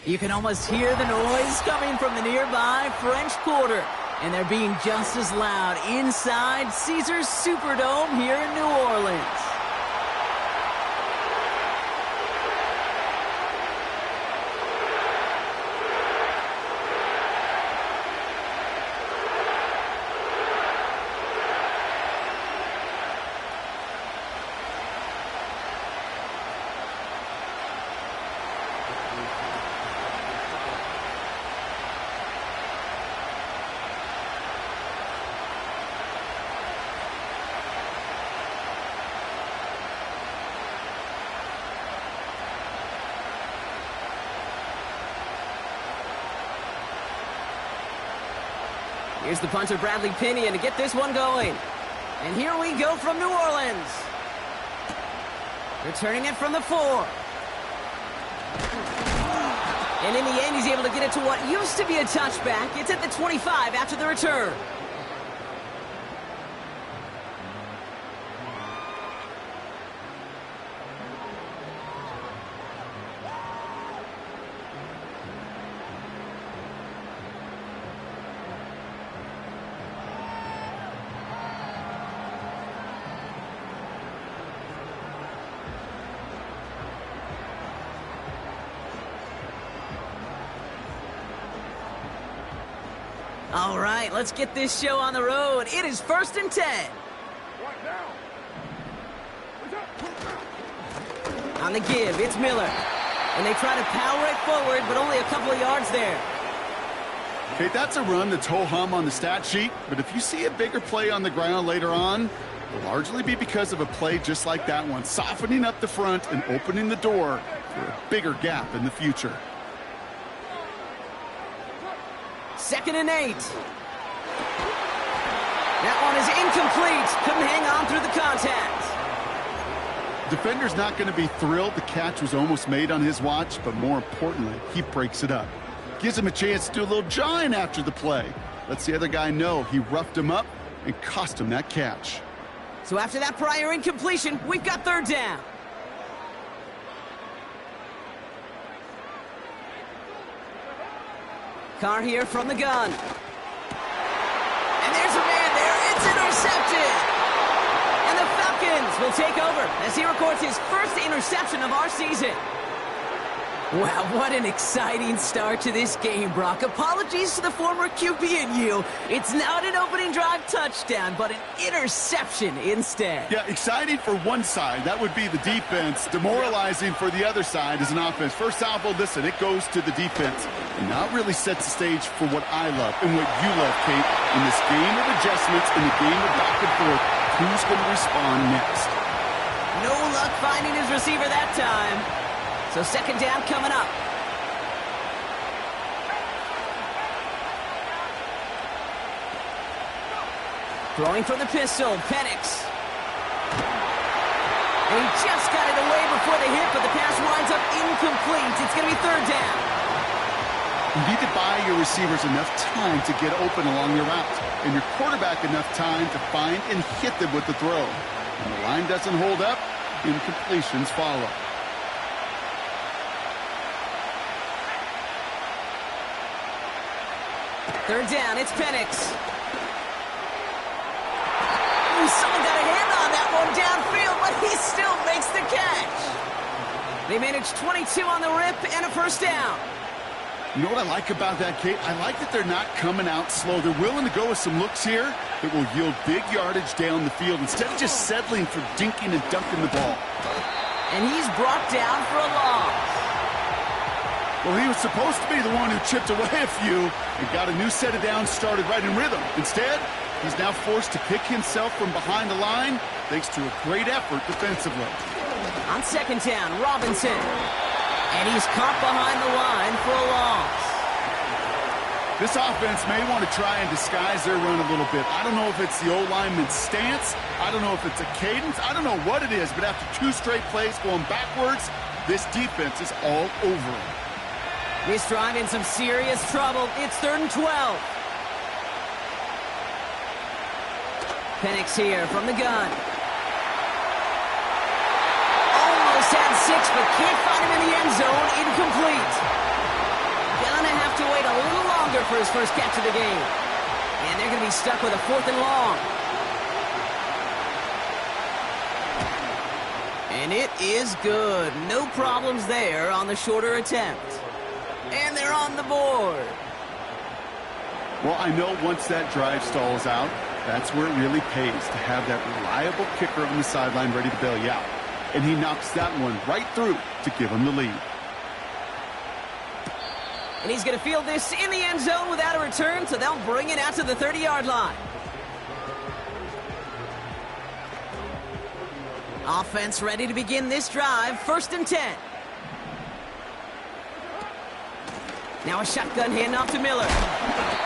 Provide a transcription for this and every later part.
You can almost hear the noise coming from the nearby French Quarter. And they're being just as loud inside Caesars Superdome here in New Orleans. Here's the punter, Bradley Pinion, to get this one going. And here we go from New Orleans. Returning it from the 4. And in the end, he's able to get it to what used to be a touchback. It's at the 25 after the return. All right, let's get this show on the road. It is 1st and 10. On the give, it's Miller. And they try to power it forward, but only a couple of yards there. Okay, that's a run that's ho-hum on the stat sheet, but if you see a bigger play on the ground later on, it'll largely be because of a play just like that one, softening up the front and opening the door for a bigger gap in the future. 2nd and 8. That one is incomplete. Couldn't hang on through the contact. Defender's not going to be thrilled the catch was almost made on his watch, but more importantly, he breaks it up. Gives him a chance to do a little jawing after the play. Lets the other guy know he roughed him up and cost him that catch. So after that prior incompletion, we've got 3rd down. Carr here from the gun. And there's a man there. It's intercepted. And the Falcons will take over as he records his first interception of our season. Wow, what an exciting start to this game, Brock. Apologies to the former QB and you. It's not an opening drive touchdown, but an interception instead. Yeah, exciting for one side. That would be the defense. Demoralizing for the other side as an offense. First salvo, listen, it goes to the defense. And now it really sets the stage for what I love and what you love, Kate. In this game of adjustments, in the game of back and forth, who's going to respond next? No luck finding his receiver that time. So 2nd down coming up. Throwing from the pistol, Penix. And he just got it away before the hit, but the pass winds up incomplete. It's going to be 3rd down. You need to buy your receivers enough time to get open along your route, and your quarterback enough time to find and hit them with the throw. When the line doesn't hold up, incompletions follow. Third down, it's Penix. Ooh, someone got a hand on that one downfield, but he still makes the catch. They managed 22 on the rip and a 1st down. You know what I like about that, Kate? I like that they're not coming out slow. They're willing to go with some looks here that will yield big yardage down the field instead of just settling for dinking and dunking the ball. And he's brought down for a loss. Well, he was supposed to be the one who chipped away a few and got a new set of downs started right in rhythm. Instead, he's now forced to pick himself from behind the line thanks to a great effort defensively. On 2nd down, Robinson. And he's caught behind the line for a loss. This offense may want to try and disguise their run a little bit. I don't know if it's the O-lineman's stance. I don't know if it's a cadence. I don't know what it is, but after 2 straight plays going backwards, this defense is all over him. This drive in some serious trouble. It's 3rd and 12. Penix here from the gun. Almost had 6, but can't find him in the end zone. Incomplete. to wait a little longer for his first catch of the game. And they're going to be stuck with a 4th and long. And it is good. No problems there on the shorter attempt. And they're on the board. Well, I know once that drive stalls out, that's where it really pays to have that reliable kicker on the sideline ready to bail you out. And he knocks that one right through to give him the lead. And he's going to field this in the end zone without a return, so they'll bring it out to the 30-yard line. Offense ready to begin this drive, 1st and 10. Now a shotgun handoff to Miller.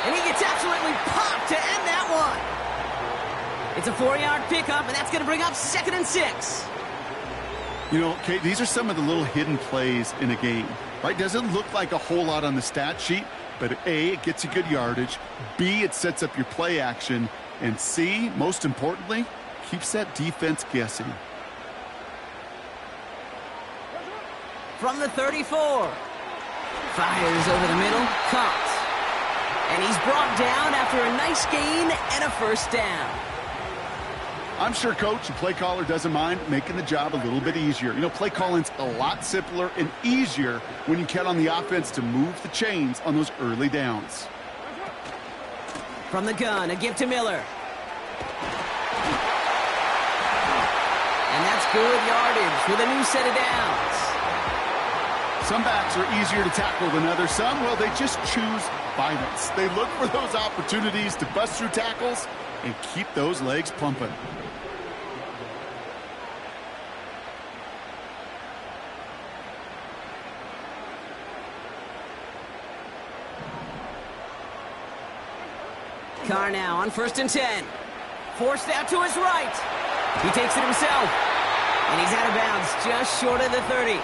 And he gets absolutely popped to end that one. It's a 4-yard pickup, and that's going to bring up 2nd and 6. You know, Kate, these are some of the little hidden plays in a game, right? Doesn't look like a whole lot on the stat sheet, but A, it gets you good yardage. B, it sets up your play action. And C, most importantly, keeps that defense guessing. From the 34. Fires over the middle, caught. And he's brought down after a nice gain and a 1st down. I'm sure coach and play caller doesn't mind making the job a little bit easier. You know, play calling's a lot simpler and easier when you count on the offense to move the chains on those early downs. From the gun, a give to Miller. And that's good yardage with a new set of downs. Some backs are easier to tackle than others. Some, well, they just choose violence. They look for those opportunities to bust through tackles and keep those legs pumping. Carr now on 1st and 10. Forced out to his right. He takes it himself. And he's out of bounds just short of the 30.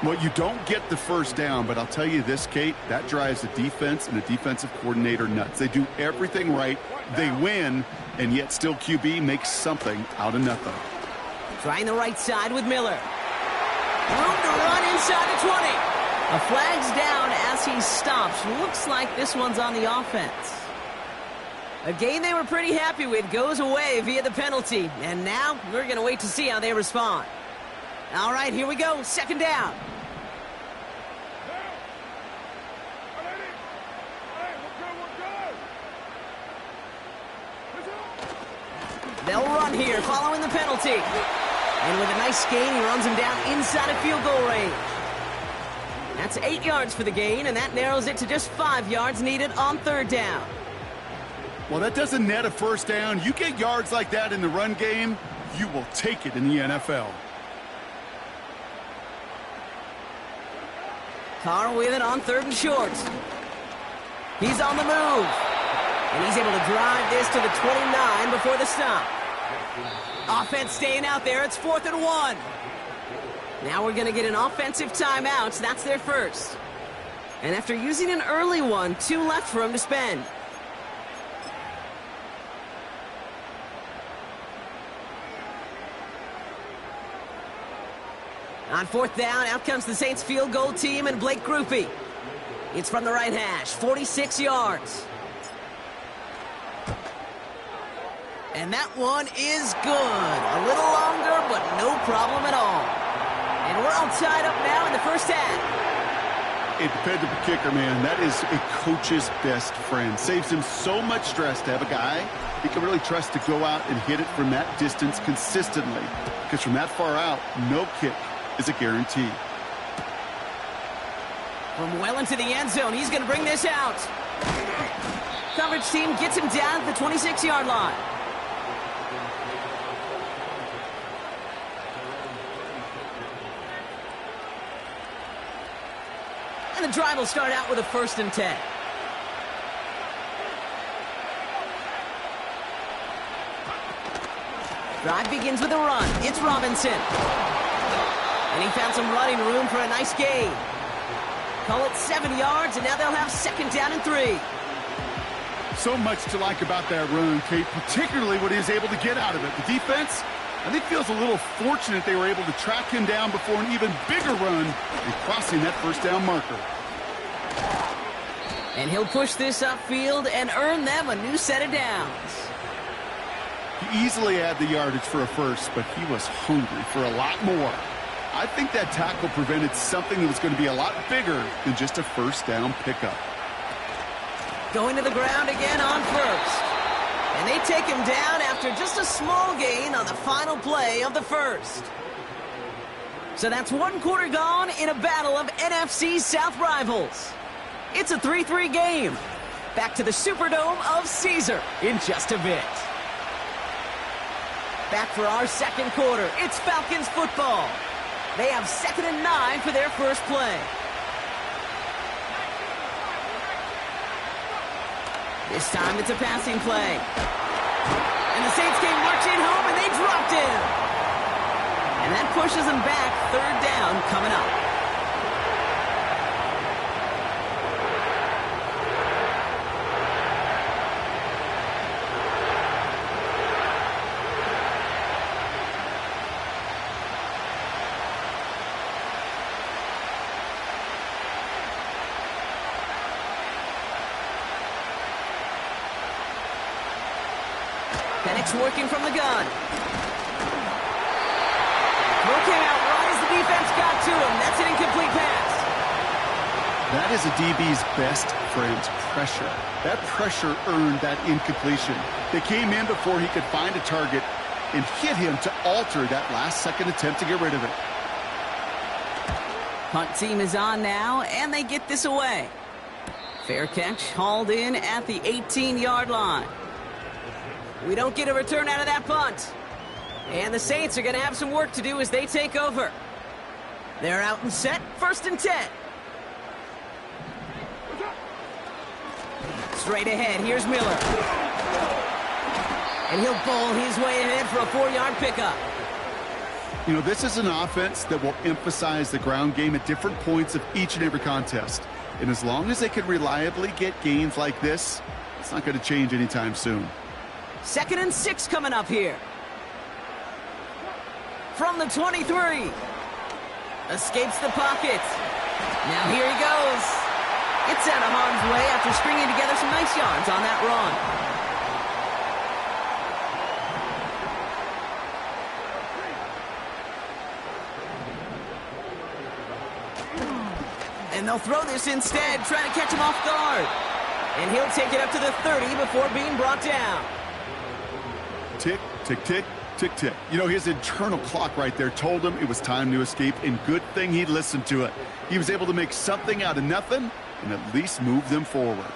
Well, you don't get the 1st down, but I'll tell you this, Kate, that drives the defense and the defensive coordinator nuts. They do everything right. They win, and yet still QB makes something out of nothing. Trying the right side with Miller. Room to run inside the 20. A flag's down as he stops. Looks like this one's on the offense. A game they were pretty happy with goes away via the penalty. And now we're going to wait to see how they respond. All right, here we go. 2nd down. They'll run here following the penalty. And with a nice gain, he runs him down inside of field goal range. That's 8 yards for the gain, and that narrows it to just 5 yards needed on 3rd down. Well, that doesn't net a 1st down. You get yards like that in the run game, you will take it in the NFL. Carr with it on 3rd and short. He's on the move. And he's able to drive this to the 29 before the stop. Offense staying out there. It's 4th and 1. Now we're going to get an offensive timeout. So that's their first. And after using an early one, 2 left for him to spend. On 4th down, out comes the Saints field goal team and Blake Grupe. It's from the right hash, 46 yards. And that one is good. A little longer, but no problem at all. And we're all tied up now in the 1st half. A dependable kicker, man. That is a coach's best friend. Saves him so much stress to have a guy he can really trust to go out and hit it from that distance consistently. Because from that far out, no kick is a guarantee. From well into the end zone, he's going to bring this out. Coverage team gets him down at the 26-yard line. And the drive will start out with a 1st and 10. Drive begins with a run. It's Robinson. And he found some running room for a nice gain. Call it 7 yards, and now they'll have 2nd down and 3. So much to like about that run, Kate, particularly what he was able to get out of it. The defense, I think, feels a little fortunate they were able to track him down before an even bigger run and crossing that 1st down marker. And he'll push this upfield and earn them a new set of downs. He easily had the yardage for a first, but he was hungry for a lot more. I think that tackle prevented something that was going to be a lot bigger than just a first down pickup. Going to the ground again on first. And they take him down after just a small gain on the final play of the first. So that's one quarter gone in a battle of NFC South rivals. It's a 3-3 game. Back to the Superdome of Caesar in just a bit. Back for our second quarter. It's Falcons football. They have 2nd and 9 for their first play. This time it's a passing play. And the Saints came marching home and they dropped him. And that pushes them back. 3rd down coming up. Penix working from the gun. Throw came out right as the defense got to him. That's an incomplete pass. That is a DB's best friend, pressure. That pressure earned that incompletion. They came in before he could find a target and hit him to alter that last-second attempt to get rid of it. Punt team is on now, and they get this away. Fair catch, hauled in at the 18-yard line. We don't get a return out of that punt. And the Saints are going to have some work to do as they take over. They're out and set, 1st and 10. Straight ahead, here's Miller. And he'll bowl his way ahead for a 4-yard pickup. You know, this is an offense that will emphasize the ground game at different points of each and every contest. And as long as they can reliably get gains like this, it's not going to change anytime soon. 2nd and 6 coming up here. From the 23. Escapes the pocket. Now here he goes. Gets out of harm's way after stringing together some nice yards on that run. And they'll throw this instead, trying to catch him off guard. And he'll take it up to the 30 before being brought down. Tick, tick, tick, tick, tick. You know, his internal clock right there told him it was time to escape, and good thing he listened to it. He was able to make something out of nothing and at least move them forward.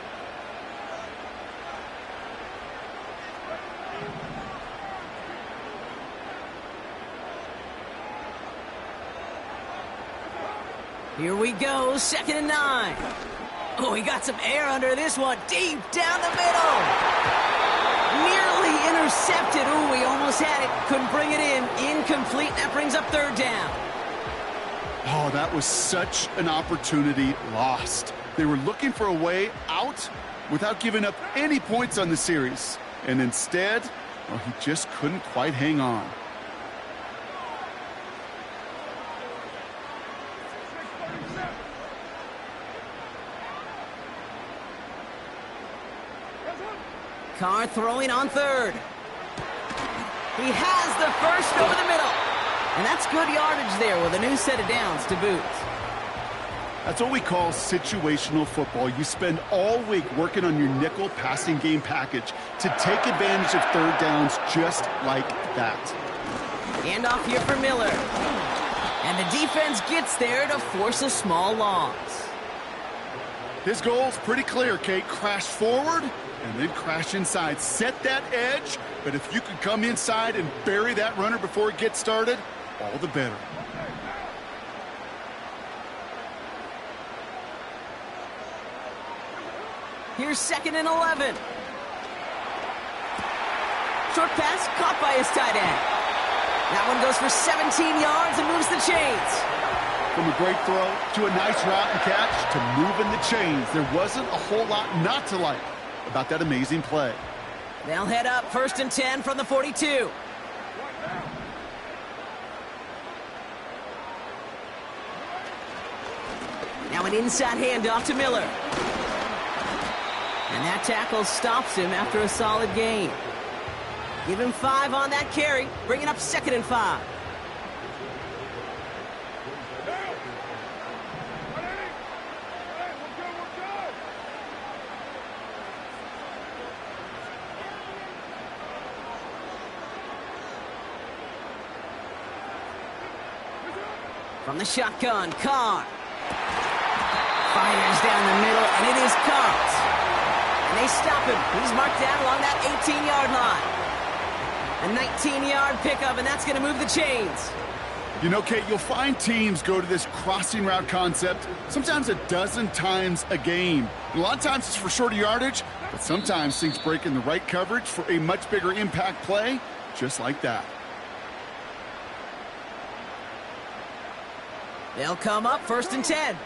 Here we go, 2nd and 9. Oh, he got some air under this one, deep down the middle. Nearly intercepted. Ooh, he almost had it. Couldn't bring it in. Incomplete. That brings up 3rd down. Oh, that was such an opportunity lost. They were looking for a way out without giving up any points on the series. And instead, well, he just couldn't quite hang on. Carr throwing on 3rd. He has the first over the middle. And that's good yardage there with a new set of downs to boot. That's what we call situational football. You spend all week working on your nickel passing game package to take advantage of 3rd downs just like that. Handoff here for Miller. And the defense gets there to force a small loss. His goal's pretty clear, Kate. Crash forward and then crash inside. Set that edge, but if you can come inside and bury that runner before it gets started, all the better. Here's 2nd and 11. Short pass caught by his tight end. That one goes for 17 yards and moves the chains. From a great throw to a nice route and catch to moving the chains, there wasn't a whole lot not to like about that amazing play. They'll head up 1st and 10 from the 42. Now an inside handoff to Miller. That tackle stops him after a solid gain. Give him 5 on that carry, bringing up 2nd and 5. From the shotgun, Carr. Fires down the middle, and it is caught. And they stop him. He's marked down along that 18-yard line. A 19-yard pickup, and that's going to move the chains. You know, Kate, you'll find teams go to this crossing route concept sometimes a dozen times a game. And a lot of times it's for shorter yardage, but sometimes things break in the right coverage for a much bigger impact play, just like that. They'll come up 1st and 10.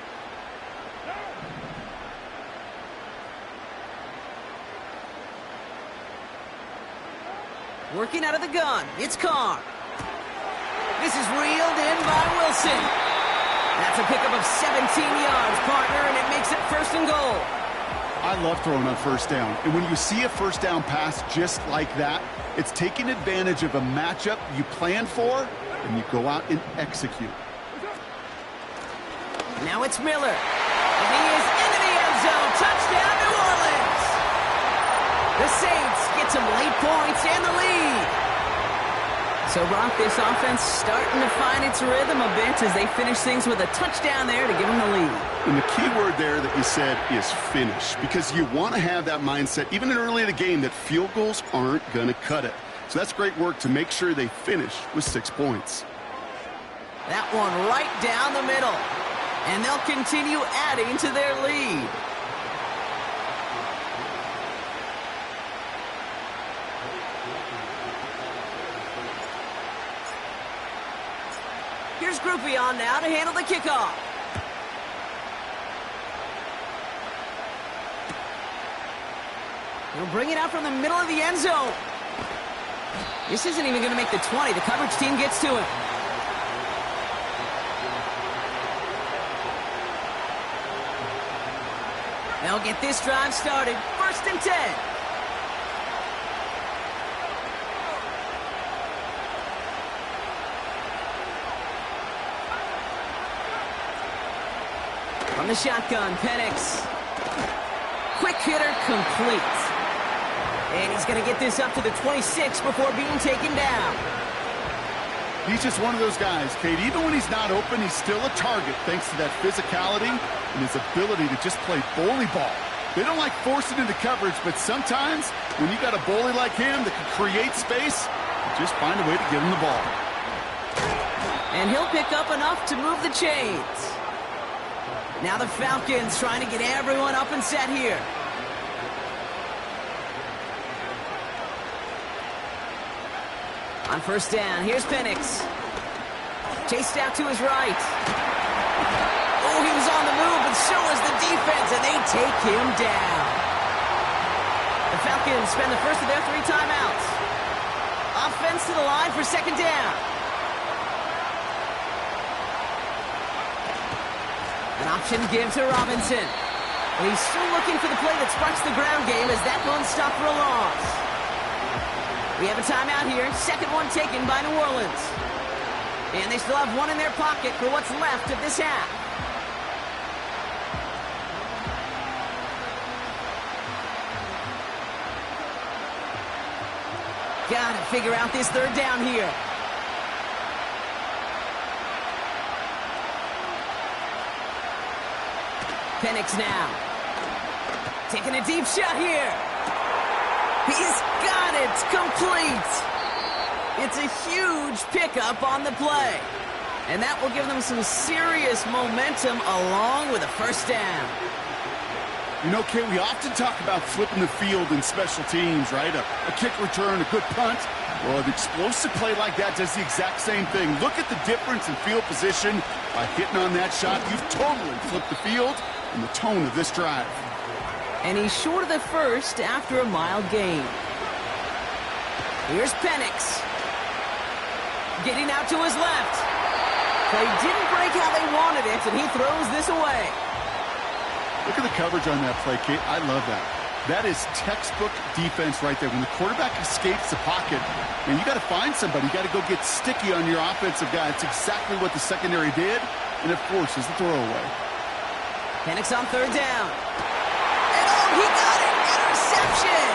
Working out of the gun, it's Carr. This is reeled in by Wilson. That's a pickup of 17 yards, partner, and it makes it 1st and goal. I love throwing on 1st down. And when you see a 1st down pass just like that, it's taking advantage of a matchup you plan for, and you go out and execute. Now it's Miller. And he is into the end zone. Touchdown, New Orleans. The Saints get some late points and the lead. So, Brock, this offense starting to find its rhythm a bit as they finish things with a touchdown there to give them the lead. And the key word there that you said is finish, because you want to have that mindset, even early in the game, that field goals aren't going to cut it. So that's great work to make sure they finish with 6 points. That one right down the middle. And they'll continue adding to their lead. Here's Groupie on now to handle the kickoff. He'll bring it out from the middle of the end zone. This isn't even going to make the 20. The coverage team gets to him. They'll get this drive started. 1st and 10. From the shotgun, Penix. Quick hitter complete. And he's going to get this up to the 26 before being taken down. He's just one of those guys, Kate. Even when he's not open, he's still a target thanks to that physicality and his ability to just play bully ball. They don't like forcing into coverage, but sometimes when you got a bully like him that can create space, just find a way to give him the ball. And he'll pick up enough to move the chains. Now the Falcons trying to get everyone up and set here. On 1st down, here's Penix. Chased out to his right. Oh, he was on the move, but so was the defense, and they take him down. The Falcons spend the first of their 3 timeouts. Offense to the line for 2nd down. An option give to Robinson. And he's still looking for the play that sparks the ground game as that one stopped for a loss. We have a timeout here. 2nd one taken by New Orleans. And they still have one in their pocket for what's left of this half. Got to figure out this 3rd down here. Penix now. Taking a deep shot here. He's got it. Complete. It's a huge pickup on the play. And that will give them some serious momentum along with a 1st down. You know, Kate, we often talk about flipping the field in special teams, right? A kick return, a good punt. Well, an explosive play like that does the exact same thing. Look at the difference in field position. By hitting on that shot, you've totally flipped the field and the tone of this drive. And he's short of the 1st after a mild gain. Here's Penix. Getting out to his left. They didn't break how they wanted it, and he throws this away. Look at the coverage on that play, Kate. I love that. That is textbook defense right there. When the quarterback escapes the pocket, and you got to find somebody. You got to go get sticky on your offensive guy. It's exactly what the secondary did, and it forces the throwaway. Penix on third down. And oh, he got it! Interception!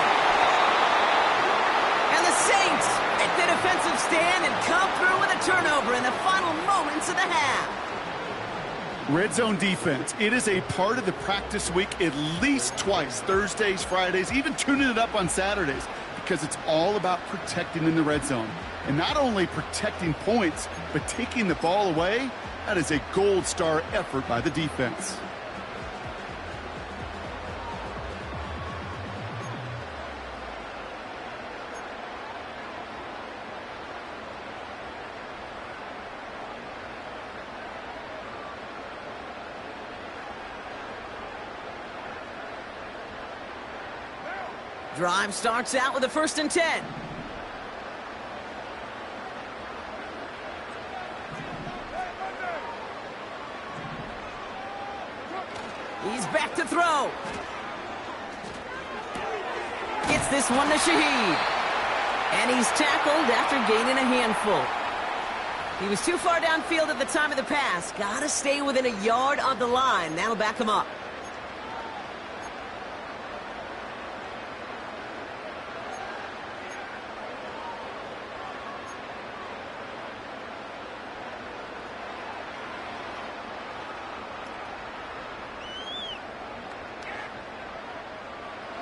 And the Saints make the defensive stand and come through with a turnover in the final moments of the half. Red zone defense, it is a part of the practice week at least twice, Thursdays, Fridays, even tuning it up on Saturdays, because it's all about protecting in the red zone. And not only protecting points, but taking the ball away. That is a gold star effort by the defense. Drive starts out with a 1st and 10. He's back to throw. Gets this one to Shaheed. And he's tackled after gaining a handful. He was too far downfield at the time of the pass. Gotta stay within a yard of the line. That'll back him up.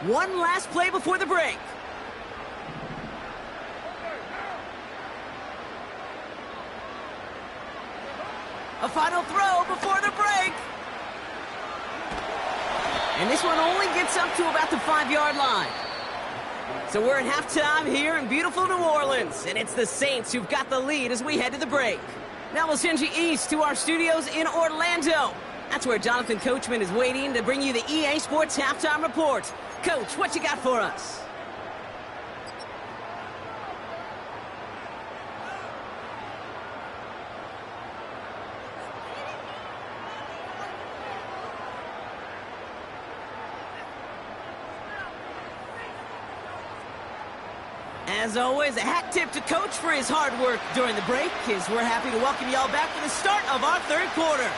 One last play before the break. A final throw before the break. And this one only gets up to about the 5-yard line. So we're at halftime here in beautiful New Orleans. And it's the Saints who've got the lead as we head to the break. Now we'll send you east to our studios in Orlando. That's where Jonathan Coachman is waiting to bring you the EA Sports Halftime Report. Coach, what you got for us? As always, a hat tip to Coach for his hard work during the break, as we're happy to welcome y'all back for the start of our third quarter.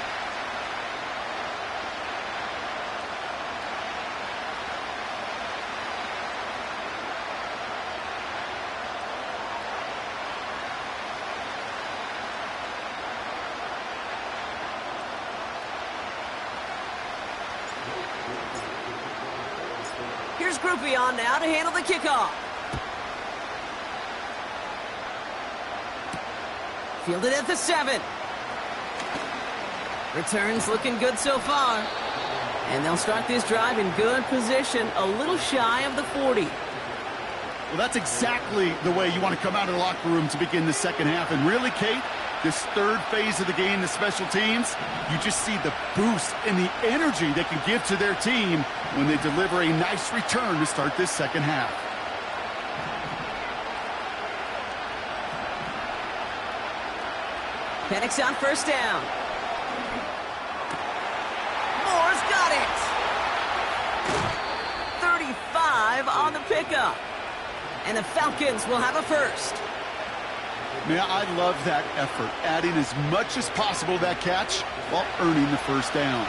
Here's Groupie on now to handle the kickoff. Fielded at the 7. Returns looking good so far. And they'll start this drive in good position, a little shy of the 40. Well, that's exactly the way you want to come out of the locker room to begin the second half. And really, Kate, this third phase of the game, the special teams, you just see the boost and the energy they can give to their team when they deliver a nice return to start this second half. Penix on first down. Moore's got it. 35 on the pickup. And the Falcons will have a first. Man, I love that effort, adding as much as possible to that catch while earning the first down.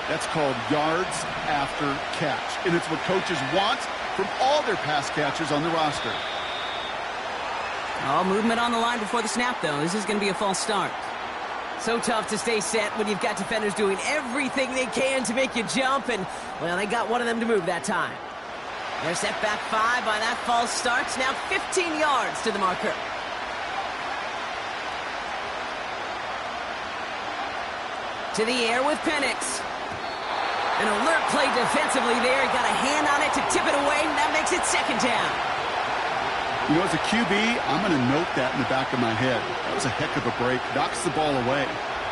That's called yards after catch. And it's what coaches want from all their pass catchers on the roster. All movement on the line before the snap, though. This is going to be a false start. So tough to stay set when you've got defenders doing everything they can to make you jump, and, well, they got one of them to move that time. They're set back 5 by that false start. Now 15 yards to the marker. To the air with Penix. An alert play defensively there. He got a hand on it to tip it away, and that makes it second down. You know, as a QB, I'm going to note that in the back of my head. That was a heck of a break. Knocks the ball away.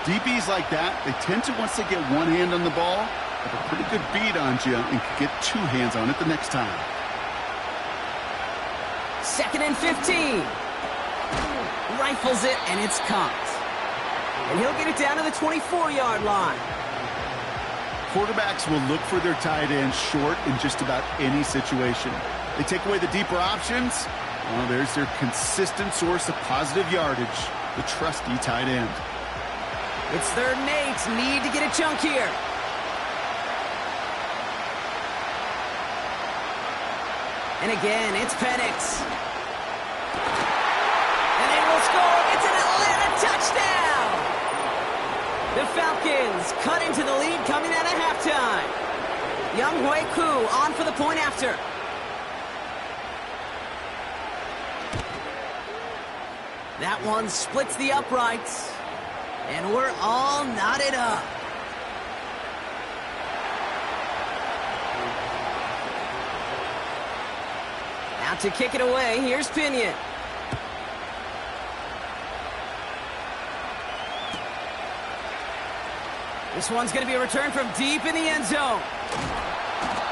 DBs like that, they tend to, once they get one hand on the ball, have a pretty good beat on you and can get 2 hands on it the next time. 2nd and 15. Rifles it, and it's caught. And he'll get it down to the 24-yard line. Quarterbacks will look for their tight end short in just about any situation. They take away the deeper options. Well, there's their consistent source of positive yardage, the trusty tight end. It's third and 8. Need to get a chunk here. And again, it's Penix. And they will score. It's an Atlanta touchdown. The Falcons cut into the lead coming out of halftime. Young Hui Koo on for the point after. That one splits the uprights. And we're all knotted up. Out to kick it away, here's Pinion. This one's going to be a return from deep in the end zone.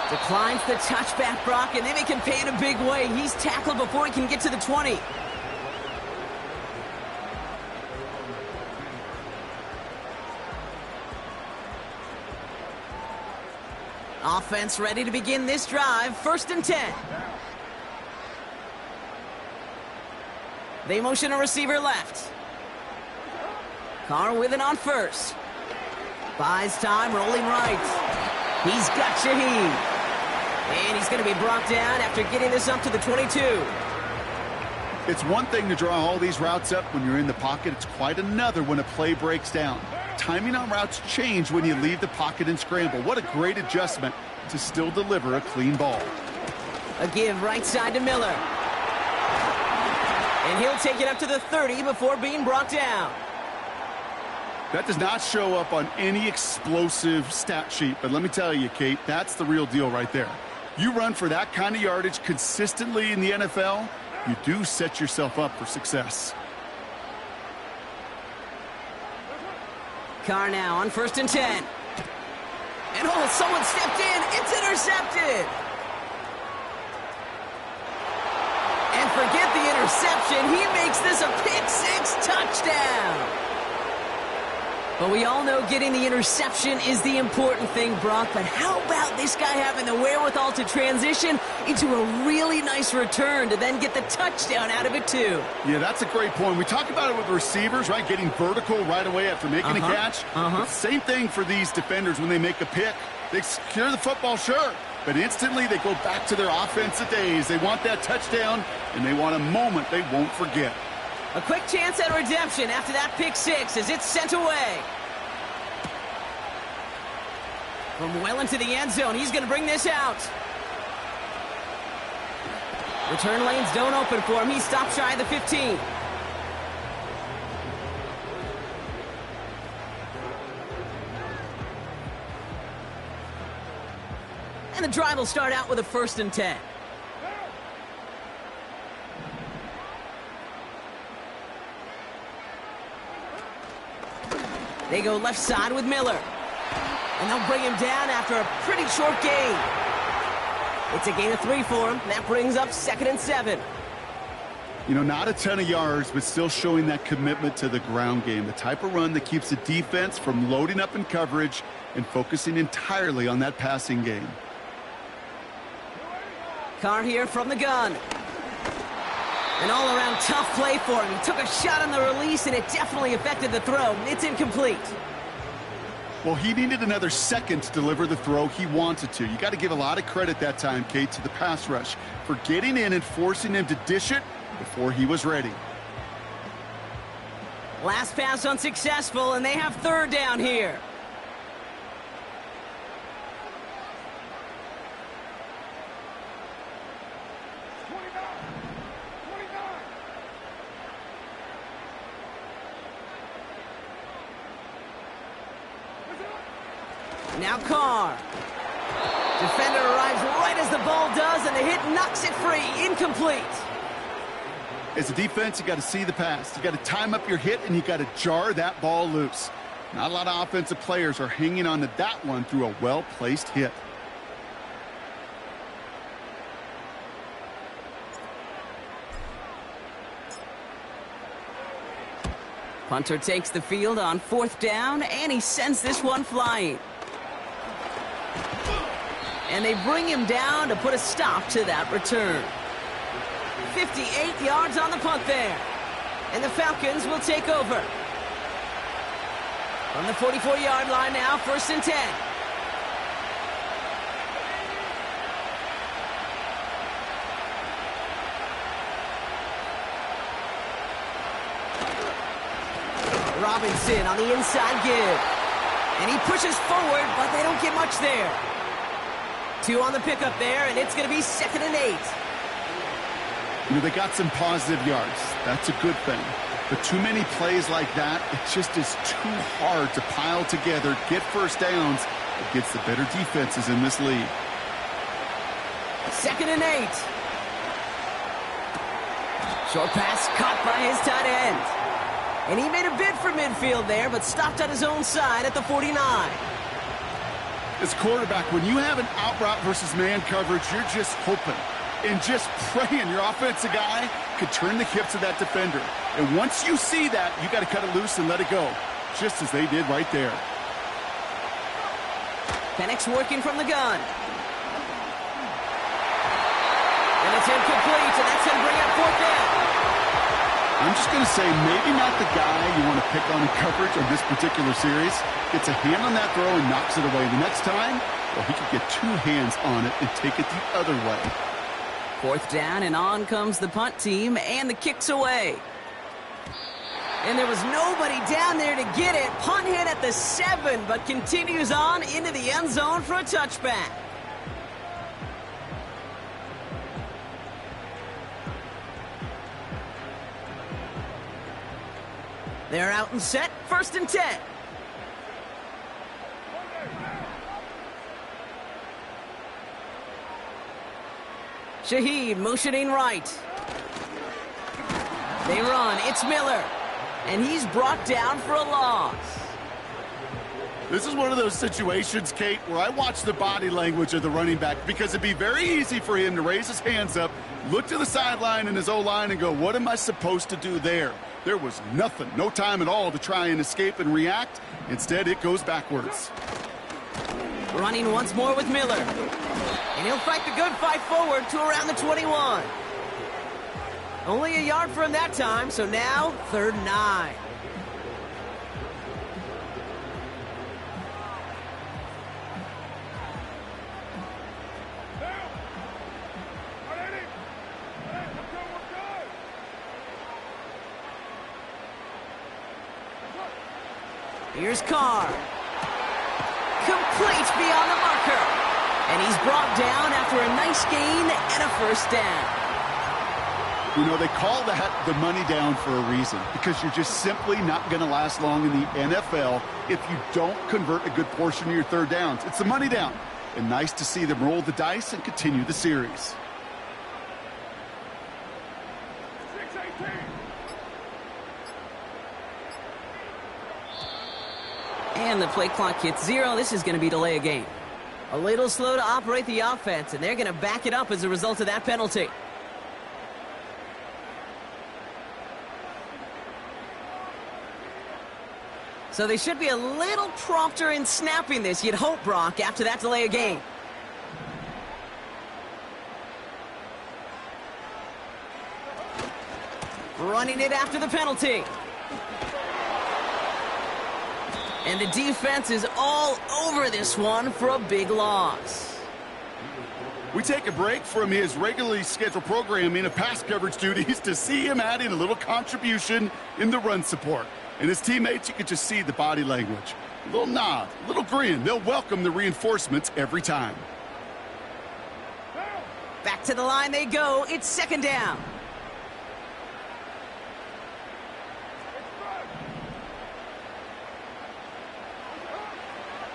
Declines the touchback, Brock, and they make him pay in a big way. He's tackled before he can get to the 20. Offense ready to begin this drive. 1st and 10. They motion a receiver left. Carr with it on first. Buys time, rolling right. He's got Shaheed. And he's going to be brought down after getting this up to the 22. It's one thing to draw all these routes up when you're in the pocket. It's quite another when a play breaks down. Timing on routes change when you leave the pocket and scramble. What a great adjustment to still deliver a clean ball. A give right side to Miller. And he'll take it up to the 30 before being brought down. That does not show up on any explosive stat sheet, but let me tell you, Kate, that's the real deal right there. You run for that kind of yardage consistently in the NFL, you do set yourself up for success. Carr now on 1st and 10. And oh, someone stepped in. It's intercepted. And forget the interception. He makes this a pick-6 touchdown. But we all know getting the interception is the important thing, Brock. But how about this guy having the wherewithal to transition into a really nice return to then get the touchdown out of it, too? Yeah, that's a great point. We talk about it with receivers, right? Getting vertical right away after making a catch. Same thing for these defenders when they make a pick. They secure the football, sure. But instantly they go back to their offensive days. They want that touchdown, and they want a moment they won't forget. A quick chance at redemption after that pick-6 as it's sent away. From well into the end zone, he's going to bring this out. Return lanes don't open for him. He stopped shy of the 15. And the drive will start out with a 1st and 10. They go left side with Miller. And they'll bring him down after a pretty short gain. It's a gain of 3 for him. That brings up 2nd and 7. You know, not a ton of yards, but still showing that commitment to the ground game. The type of run that keeps the defense from loading up in coverage and focusing entirely on that passing game. Carr here from the gun. An all-around tough play for him. He took a shot on the release, and it definitely affected the throw. It's incomplete. Well, he needed another second to deliver the throw he wanted to. You got to give a lot of credit that time, Kate, to the pass rush for getting in and forcing him to dish it before he was ready. Last pass unsuccessful, and they have 3rd down here. Now Carr. Defender arrives right as the ball does, and the hit knocks it free. Incomplete. As a defense, you got to see the pass. You got to time up your hit, and you got to jar that ball loose. Not a lot of offensive players are hanging on to that one through a well-placed hit. Punter takes the field on 4th down, and he sends this one flying. And they bring him down to put a stop to that return. 58 yards on the punt there. And the Falcons will take over. From the 44-yard line now, 1st and 10. Robinson on the inside give. And he pushes forward, but they don't get much there. 2 on the pickup there, and it's going to be 2nd and 8. You know, they got some positive yards. That's a good thing. But too many plays like that, it just is too hard to pile together, get first downs against the better defenses in this league. 2nd and 8. Short pass caught by his tight end. And he made a bid for midfield there, but stopped on his own side at the 49. As quarterback, when you have an out route versus man coverage, you're just hoping and just praying your offensive guy could turn the hips of that defender. And once you see that, you got to cut it loose and let it go, just as they did right there. Penix working from the gun. And it's incomplete, and that's going to bring up 4th down. I'm just going to say maybe not the guy you want to pick on in coverage on this particular series. Gets a hand on that throw and knocks it away. The next time, well, he could get 2 hands on it and take it the other way. 4th down, and on comes the punt team, and the kick's away. And there was nobody down there to get it. Punt hit at the 7, but continues on into the end zone for a touchback. They're out and set, 1st and 10. Shaheed motioning right. They run, it's Miller. And he's brought down for a loss. This is one of those situations, Kate, where I watch the body language of the running back, because it'd be very easy for him to raise his hands up, look to the sideline in his O-line and go, what am I supposed to do there? There was nothing, no time at all to try and escape and react. Instead, it goes backwards. Running once more with Miller. And he'll fight the good fight forward to around the 21. Only a yard for him that time, so now 3rd and 9. Here's Carr. Complete beyond the marker. And he's brought down after a nice gain and a 1st down. You know, they call that the money down for a reason, because you're just simply not going to last long in the NFL if you don't convert a good portion of your 3rd downs. It's the money down. And nice to see them roll the dice and continue the series. And the play clock hits 0. This is going to be delay a game. A little slow to operate the offense, and they're going to back it up as a result of that penalty. So they should be a little prompter in snapping this, you'd hope, Brock, after that delay of game. Running it after the penalty. And the defense is all over this one for a big loss. We take a break from his regularly scheduled programming of pass coverage duties to see him adding a little contribution in the run support. And his teammates, you can just see the body language. A little nod, a little grin. They'll welcome the reinforcements every time. Back to the line they go. It's 2nd down.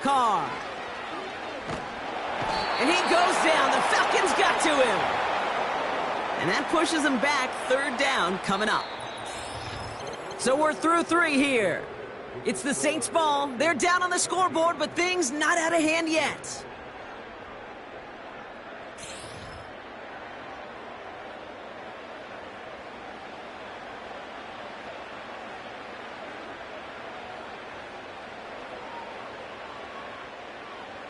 Carr. And he goes down. The Falcons got to him. And that pushes them back. 3rd down coming up. So we're through 3 here. It's the Saints' ball. They're down on the scoreboard, but things not out of hand yet.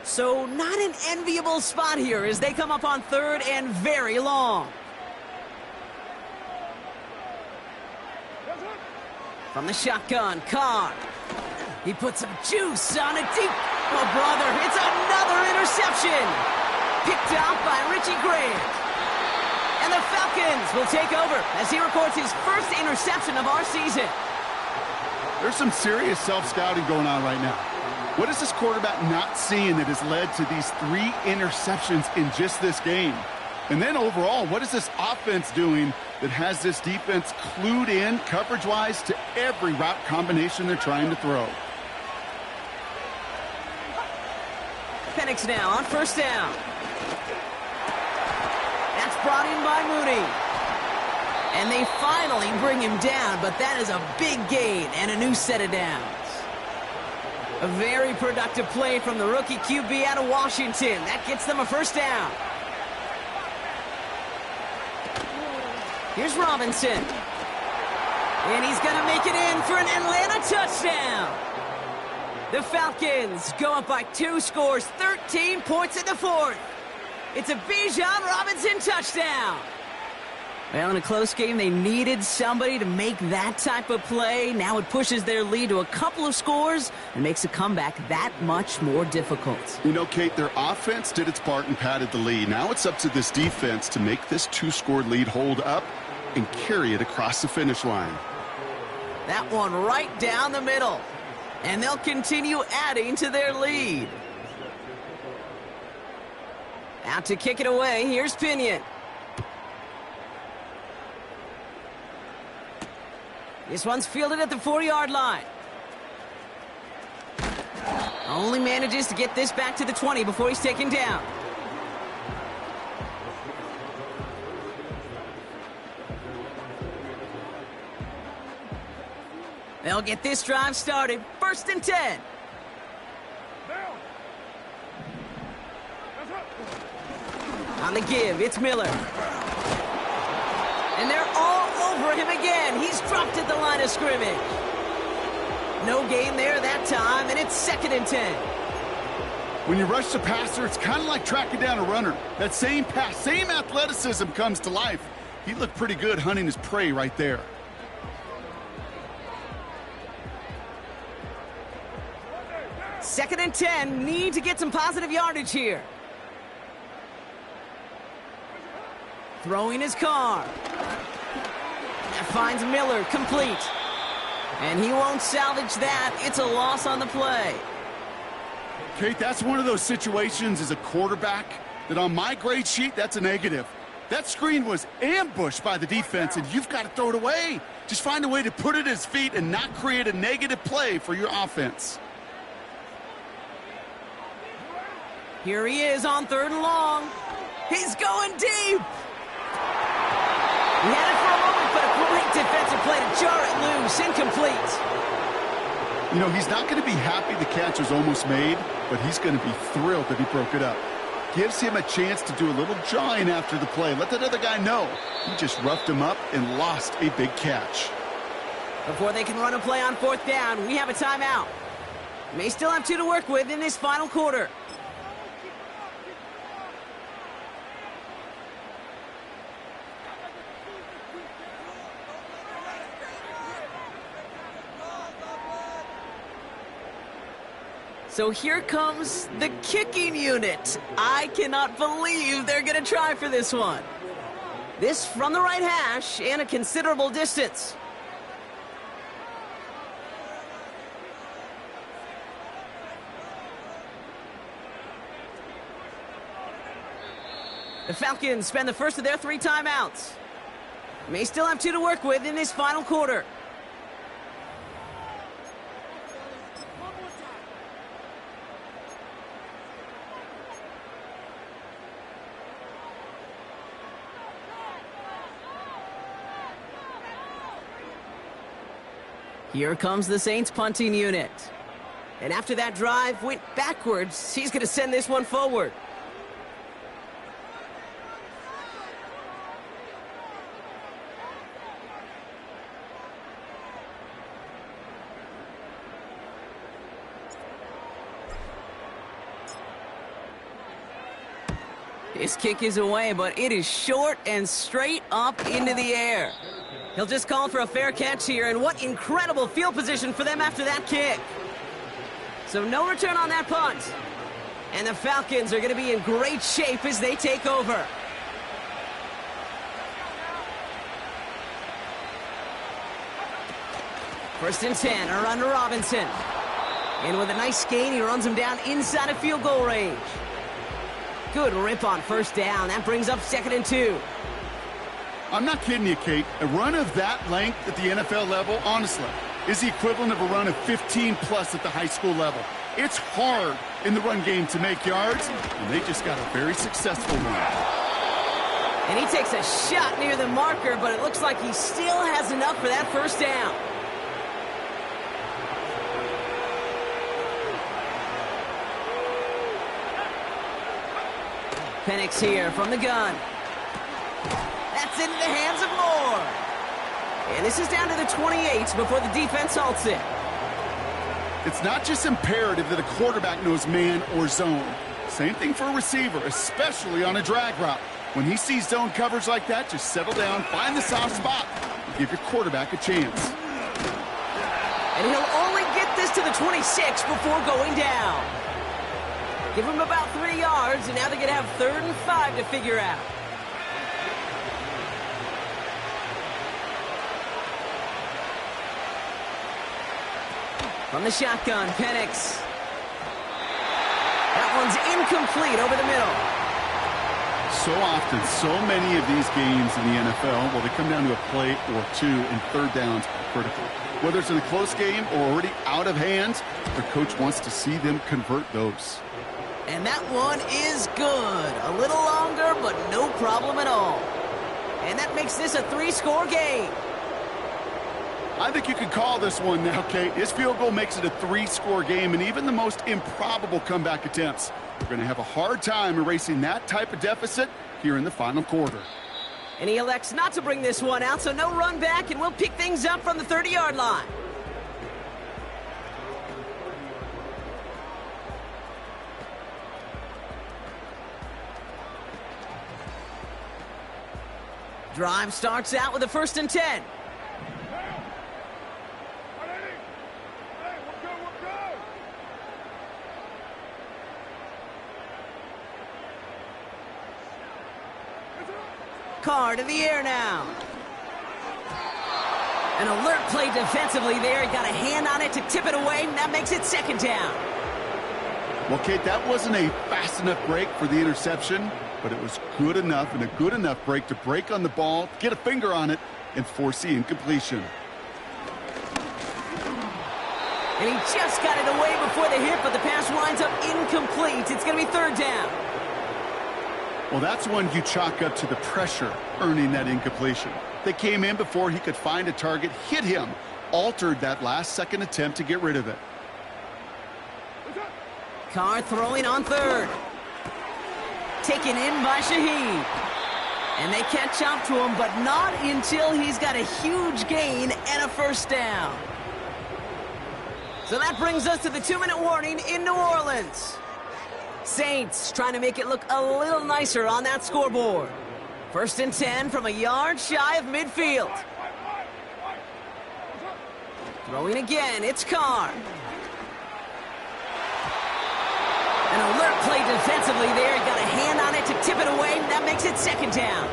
So not an enviable spot here as they come up on third and very long. From the shotgun, Carr. He puts some juice on it deep. Oh, brother, it's another interception. Picked up by Richie Grant. And the Falcons will take over as he records his first interception of our season. There's some serious self-scouting going on right now. What is this quarterback not seeing that has led to these 3 interceptions in just this game? And then overall, what is this offense doing that has this defense clued in coverage-wise to every route combination they're trying to throw? Penix now on first down. That's brought in by Mooney. And they finally bring him down, but that is a big gain and a new set of downs. A very productive play from the rookie QB out of Washington. That gets them a first down. Here's Robinson. And he's going to make it in for an Atlanta touchdown. The Falcons go up by 2 scores, 13 points in the 4th. It's a Bijan Robinson touchdown. Well, in a close game, they needed somebody to make that type of play. Now it pushes their lead to a couple of scores and makes a comeback that much more difficult. You know, Kate, their offense did its part and padded the lead. Now it's up to this defense to make this 2-score lead hold up and carry it across the finish line. That one right down the middle. And they'll continue adding to their lead. Out to kick it away, here's Pinion. This one's fielded at the 4-yard line. Only manages to get this back to the 20 before he's taken down. They'll get this drive started. 1st and 10. On the give, it's Miller. And they're all over him again. He's dropped at the line of scrimmage. No gain there that time, and it's 2nd and 10. When you rush the passer, it's kind of like tracking down a runner. That same pass, same athleticism comes to life. He looked pretty good hunting his prey right there. Second and 10, need to get some positive yardage here. Throwing his car. That finds Miller, complete. And he won't salvage that. It's a loss on the play. Kate, that's one of those situations as a quarterback that on my grade sheet, that's a negative. That screen was ambushed by the defense, and you've got to throw it away. Just find a way to put it at his feet and not create a negative play for your offense. Here he is on 3rd and long. He's going deep. He had it for a moment, but a great defensive play to jar it loose. Incomplete. You know, he's not going to be happy the catch was almost made, but he's going to be thrilled that he broke it up. Gives him a chance to do a little jawing after the play. Let that other guy know. He just roughed him up and lost a big catch. Before they can run a play on 4th down, we have a timeout. May still have 2 to work with in this final quarter. So here comes the kicking unit. I cannot believe they're going to try for this one. This from the right hash and a considerable distance. The Falcons spend the first of their 3 timeouts. May still have 2 to work with in this final quarter. Here comes the Saints punting unit. And after that drive went backwards, he's going to send this one forward. His kick is away, but it is short and straight up into the air. He'll just call for a fair catch here, and what incredible field position for them after that kick. So no return on that punt. And the Falcons are going to be in great shape as they take over. First and 10, a run to Robinson. And with a nice gain, he runs him down inside of field goal range. Good rip on first down. That brings up 2nd and 2. I'm not kidding you, Kate. A run of that length at the NFL level, honestly, is the equivalent of a run of 15-plus at the high school level. It's hard in the run game to make yards, and they just got a very successful one. And he takes a shot near the marker, but it looks like he still has enough for that first down. Penix here from the gun. That's into the hands of Moore. And this is down to the 28 before the defense halts it. It's not just imperative that a quarterback knows man or zone. Same thing for a receiver, especially on a drag route. When he sees zone coverage like that, just settle down, find the soft spot, and give your quarterback a chance. And he'll only get this to the 26 before going down. Give him about 3 yards, and now they're going to have 3rd and 5 to figure out. From the shotgun, Penix. That one's incomplete over the middle. So often, so many of these games in the NFL, well, they come down to a play or two, and third downs are critical. Whether it's in a close game or already out of hands, their coach wants to see them convert those. And that one is good. A little longer, but no problem at all. And that makes this a 3-score game. I think you can call this one now, Kate. His field goal makes it a 3-score game, and even the most improbable comeback attempts are going to have a hard time erasing that type of deficit here in the final quarter. And he elects not to bring this one out, so no run back, and we'll pick things up from the 30-yard line. Drive starts out with a 1st and 10. Carr to the air now. An alert play defensively there. He got a hand on it to tip it away, and that makes it 2nd down. Well, Kate, that wasn't a fast enough break for the interception, but it was good enough and a good enough break to break on the ball, get a finger on it, and force the incompletion. And he just got it away before the hit, but the pass winds up incomplete. It's going to be 3rd down. Well, that's one you chalk up to the pressure earning that incompletion. They came in before he could find a target, hit him, altered that last-second attempt to get rid of it. Carr throwing on 3rd. Taken in by Shaheed. And they catch up to him, but not until he's got a huge gain and a 1st down. So that brings us to the 2-minute warning in New Orleans. Saints trying to make it look a little nicer on that scoreboard. 1st and 10 from a yard shy of midfield. Throwing again, it's Carr. An alert play defensively there. He got a hand on it to tip it away, and that makes it 2nd down.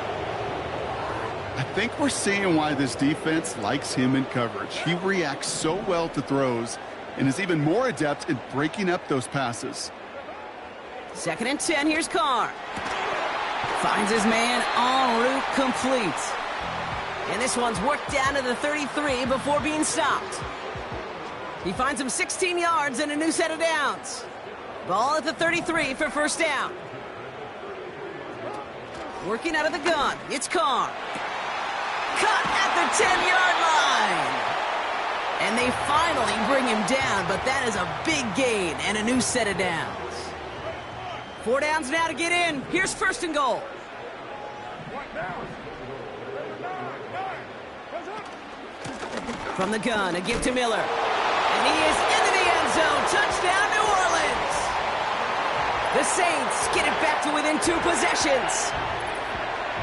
I think we're seeing why this defense likes him in coverage. He reacts so well to throws and is even more adept in breaking up those passes. 2nd and 10, here's Carr. Finds his man en route complete. And this one's worked down to the 33 before being stopped. He finds him 16 yards and a new set of downs. Ball at the 33 for 1st down. Working out of the gun, it's Carr. Cut at the 10-yard line. And they finally bring him down, but that is a big gain and a new set of downs. 4 downs now to get in. Here's 1st and goal. From the gun, a give to Miller. And he is into the end zone. Touchdown, New Orleans. The The Saints get it back to within 2 possessions.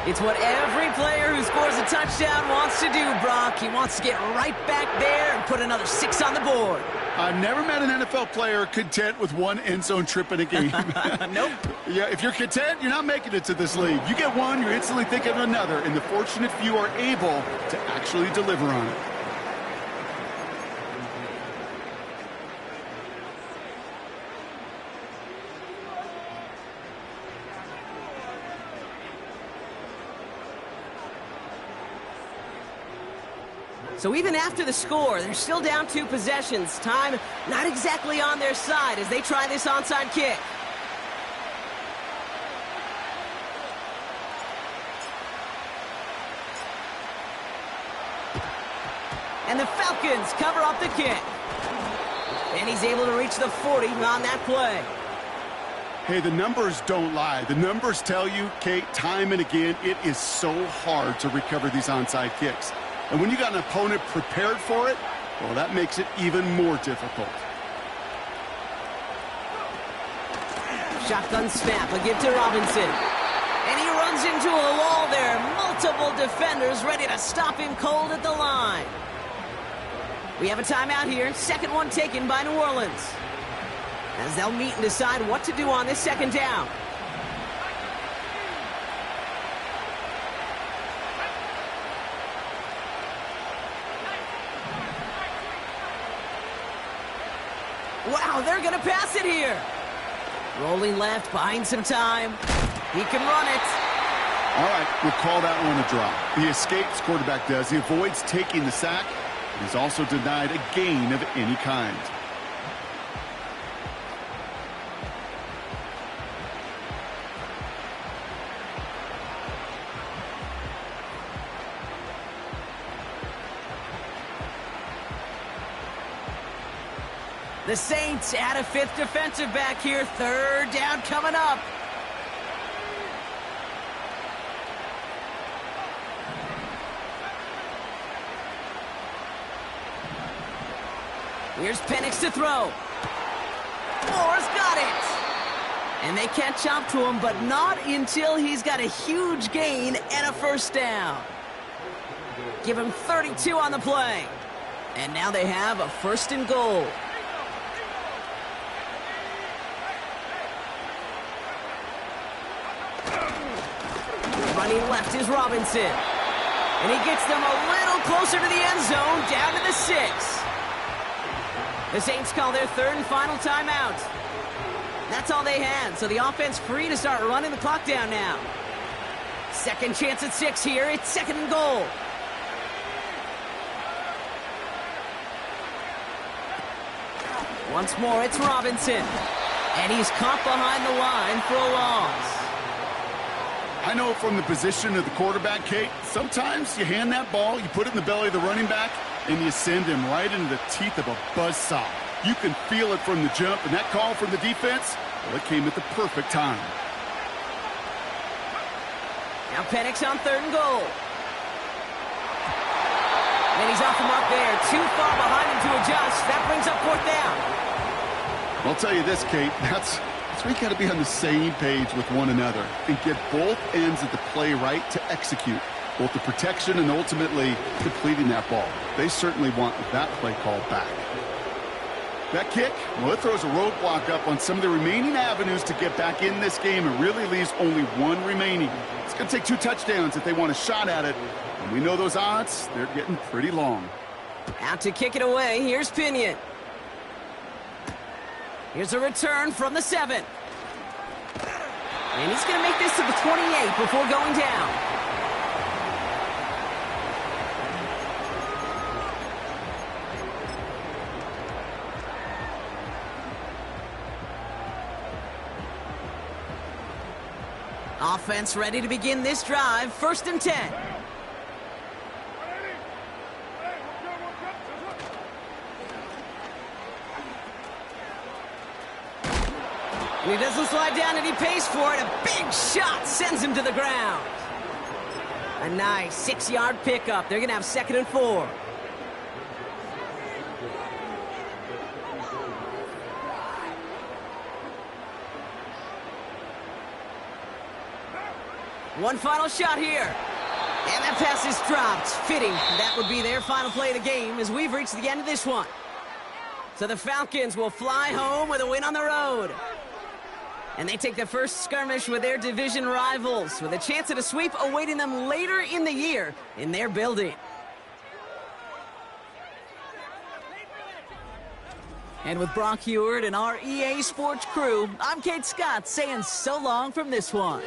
It's what every player who scores a touchdown wants to do, Brock. He wants to get right back there and put another 6 on the board. I've never met an NFL player content with 1 end zone trip in a game. Nope. Yeah, if you're content, you're not making it to this league. You get one, you're instantly thinking of another, and the fortunate few are able to actually deliver on it. So even after the score, they're still down 2 possessions. Time not exactly on their side as they try this onside kick. And the Falcons cover up the kick. And he's able to reach the 40 on that play. Hey, the numbers don't lie. The numbers tell you, Kate, time and again, it is so hard to recover these onside kicks. And when you got an opponent prepared for it, well, that makes it even more difficult. Shotgun snap, a give to Robinson. And he runs into a wall there. Multiple defenders ready to stop him cold at the line. We have a timeout here. Second one taken by New Orleans, as they'll meet and decide what to do on this second down. Wow, they're going to pass it here. Rolling left, buying some time. He can run it. All right, we'll call that one a drop. He escapes, quarterback does. He avoids taking the sack. He's also denied a gain of any kind. The Saints add a 5th defensive back here. Third down coming up. Here's Penix to throw. Moore's got it. And they catch up to him, but not until he's got a huge gain and a first down. Give him 32 on the play. And now they have a 1st and goal. Running left is Robinson. And he gets them a little closer to the end zone, down to the 6. The Saints call their 3rd and final timeout. That's all they had, so the offense free to start running the clock down now. Second chance at 6 here. It's 2nd and goal. Once more, it's Robinson. And he's caught behind the line for a loss. I know from the position of the quarterback, Kate, sometimes you hand that ball, you put it in the belly of the running back, and you send him right into the teeth of a buzzsaw. You can feel it from the jump, and that call from the defense, well, it came at the perfect time. Now Penix on 3rd and goal. And he's off the mark there. Too far behind him to adjust. That brings up 4th down. I'll tell you this, Kate, that's where you got to be on the same page with one another and get both ends of the play right to execute, both the protection and ultimately completing that ball. They certainly want that play call back. That kick, well, it throws a roadblock up on some of the remaining avenues to get back in this game. It really leaves only one remaining. It's going to take 2 touchdowns if they want a shot at it. And we know those odds, they're getting pretty long. Out to kick it away, here's Pinion. Here's a return from the 7. And he's going to make this to the 28 before going down. Offense ready to begin this drive. 1st and 10. And he doesn't slide down, and he pays for it. A big shot sends him to the ground. A nice 6-yard pickup. They're going to have 2nd and 4. One final shot here. And that pass is dropped. Fitting. That would be their final play of the game as we've reached the end of this one. So the Falcons will fly home with a win on the road. And they take the first skirmish with their division rivals with a chance at a sweep awaiting them later in the year in their building. And with Brock Heward and our EA Sports crew, I'm Kate Scott saying so long from this one.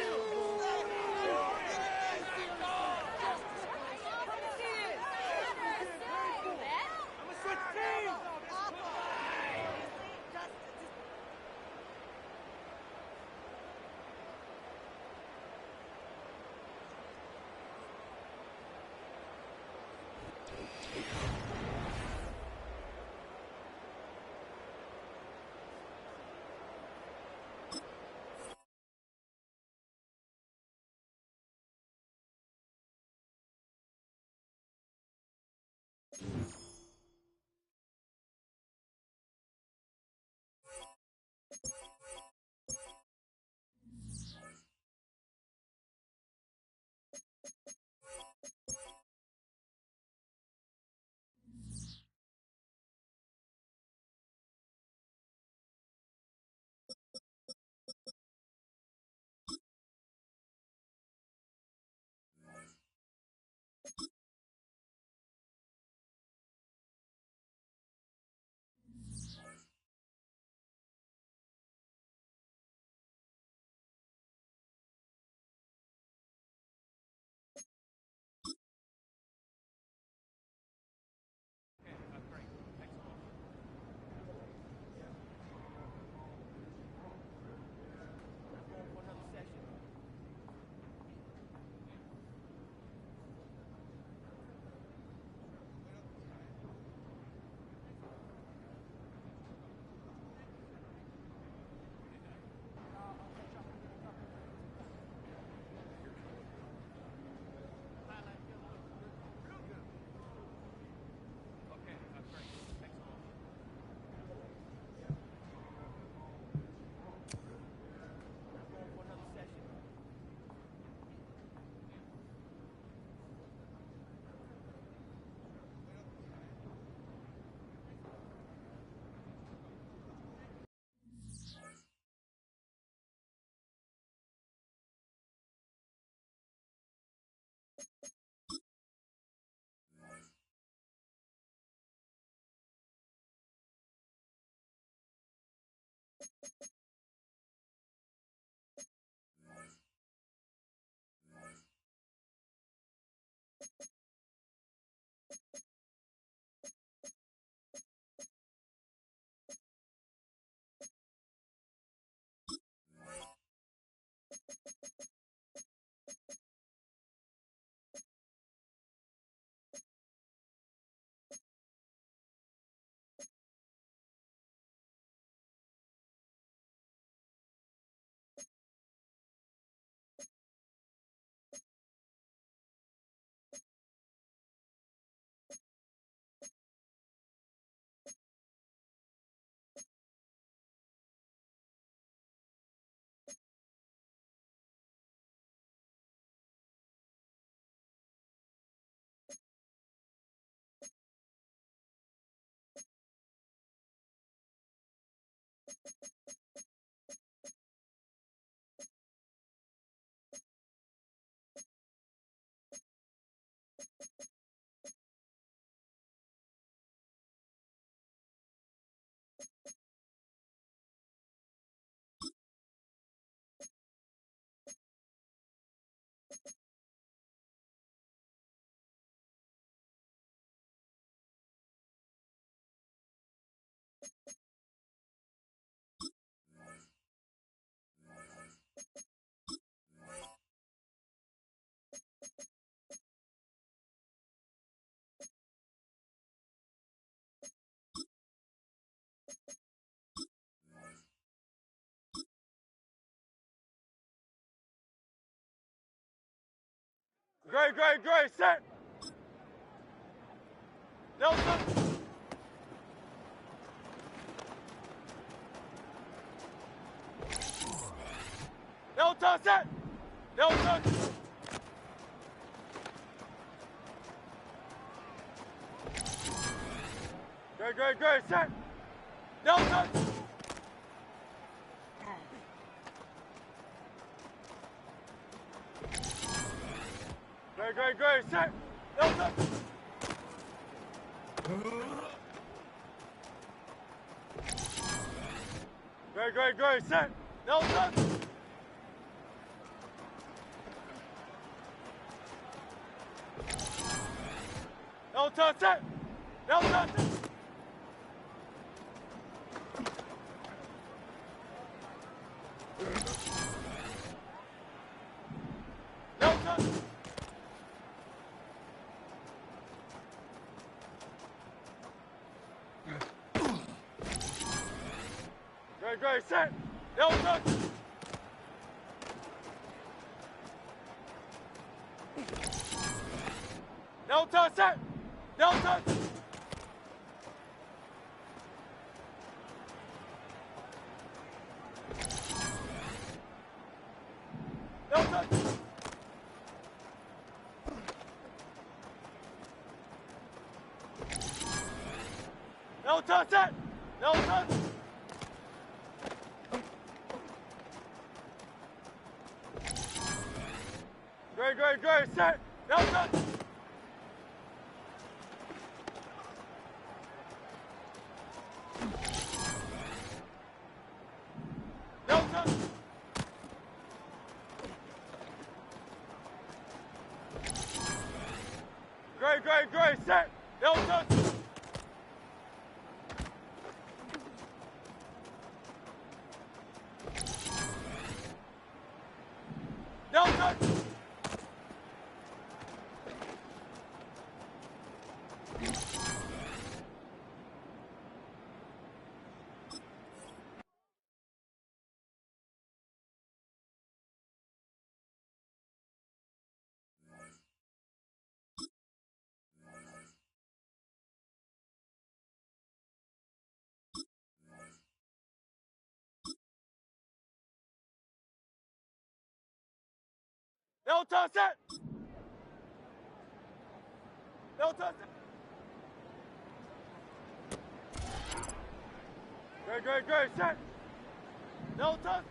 Great, great, great. Set. Nelson. Nelson, set. Nelson. Great, great, great, set. Delta. Great, great, great, set. Delta. Great, great, great, set. Delta. Delta, set. Delta. Delta. Great, great, set. Delta. Delta, set. Delta. Delta. Delta, set. Delta. Great, great, great, set. Delta. Delta. Great, great, great, set. Delta. Delta. Delta, set. Delta, set. Great, great, great, set. Delta.